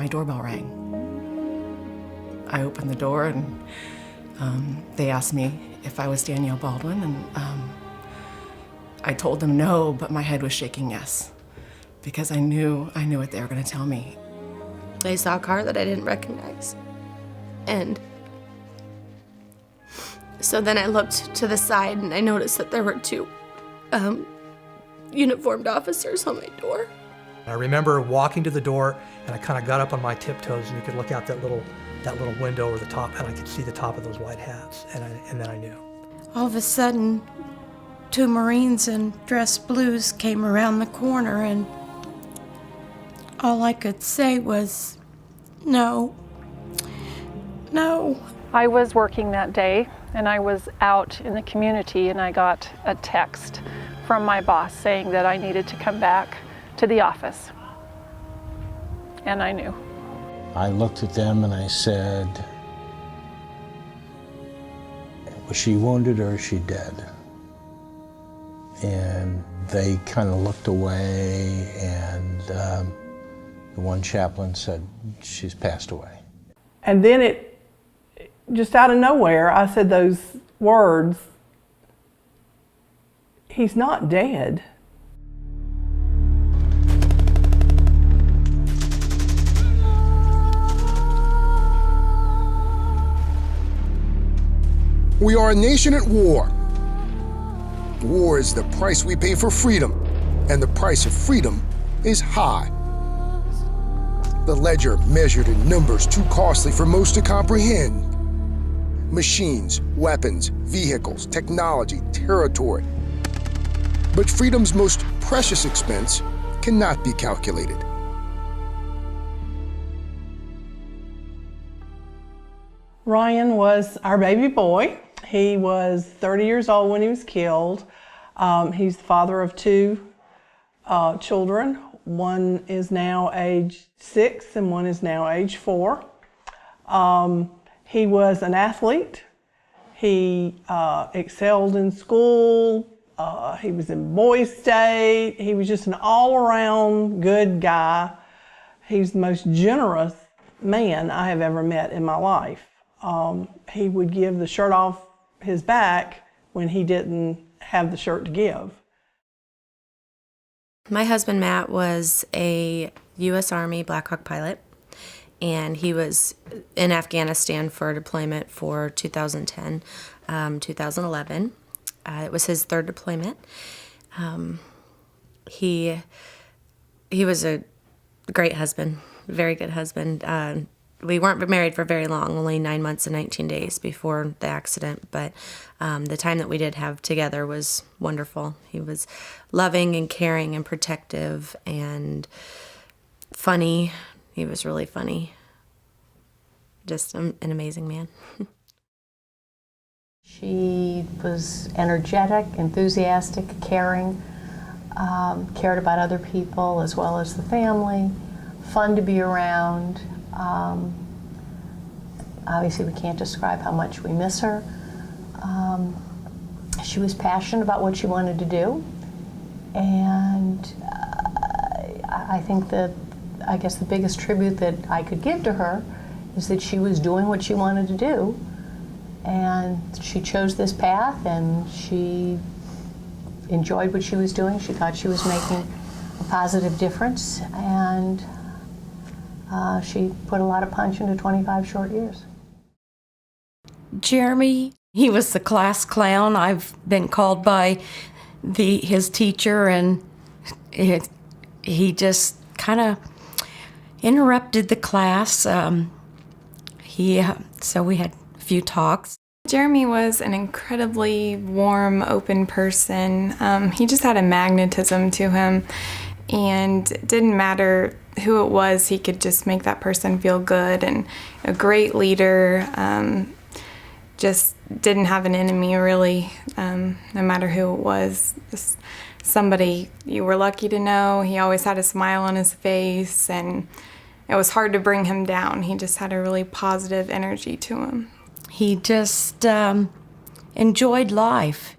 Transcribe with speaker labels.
Speaker 1: my doorbell rang. I opened the door and they asked me if I was Danielle Baldwin, and I told them no, but my head was shaking yes, because I knew what they were going to tell me.
Speaker 2: I saw a car that I didn't recognize, and so then I looked to the side and I noticed that there were two uniformed officers on my door.
Speaker 3: I remember walking to the door, and I kind of got up on my tiptoes, and you could look out that little window over the top, and I could see the top of those white hats, and then I knew.
Speaker 4: All of a sudden, two Marines in dress blues came around the corner, and all I could say was, no, no.
Speaker 5: I was working that day, and I was out in the community, and I got a text from my boss saying that I needed to come back to the office, and I knew.
Speaker 6: I looked at them and I said, was she wounded or is she dead? And they kind of looked away, and the one chaplain said, she's passed away.
Speaker 7: And then it, just out of nowhere, I said those words, he's not dead.
Speaker 8: We are a nation at war. War is the price we pay for freedom, and the price of freedom is high. The ledger measured in numbers too costly for most to comprehend. Machines, weapons, vehicles, technology, territory. But freedom's most precious expense cannot be calculated.
Speaker 7: Ryan was our baby boy. He was 30 years old when he was killed. He's the father of two children. One is now age 6 and one is now age 4. He was an athlete. He excelled in school. He was in Boys State. He was just an all-around good guy. He's the most generous man I have ever met in my life. He would give the shirt off his back when he didn't have the shirt to give.
Speaker 2: My husband, Matt, was a U.S. Army Black Hawk pilot, and he was in Afghanistan for deployment for 2010, 2011. It was his third deployment. He was a great husband, very good husband. We weren't married for very long, only 9 months and 19 days before the accident, but the time that we did have together was wonderful. He was loving and caring and protective and funny. He was really funny. Just an amazing man.
Speaker 9: She was energetic, enthusiastic, caring, cared about other people as well as the family, fun to be around. Obviously, we can't describe how much we miss her. She was passionate about what she wanted to do, and I think that, I guess the biggest tribute that I could give to her is that she was doing what she wanted to do, and she chose this path, and she enjoyed what she was doing. She thought she was making a positive difference, and she put a lot of punch into 25 short years.
Speaker 4: Jeremy, he was the class clown. I've been called by his teacher, and he just kind of interrupted the class. So we had a few talks.
Speaker 10: Jeremy was an incredibly warm, open person. He just had a magnetism to him, and it didn't matter who it was, he could just make that person feel good, and a great leader. Just didn't have an enemy, really, no matter who it was. Just somebody you were lucky to know. He always had a smile on his face, and it was hard to bring him down. He just had a really positive energy to him.
Speaker 4: He just enjoyed life.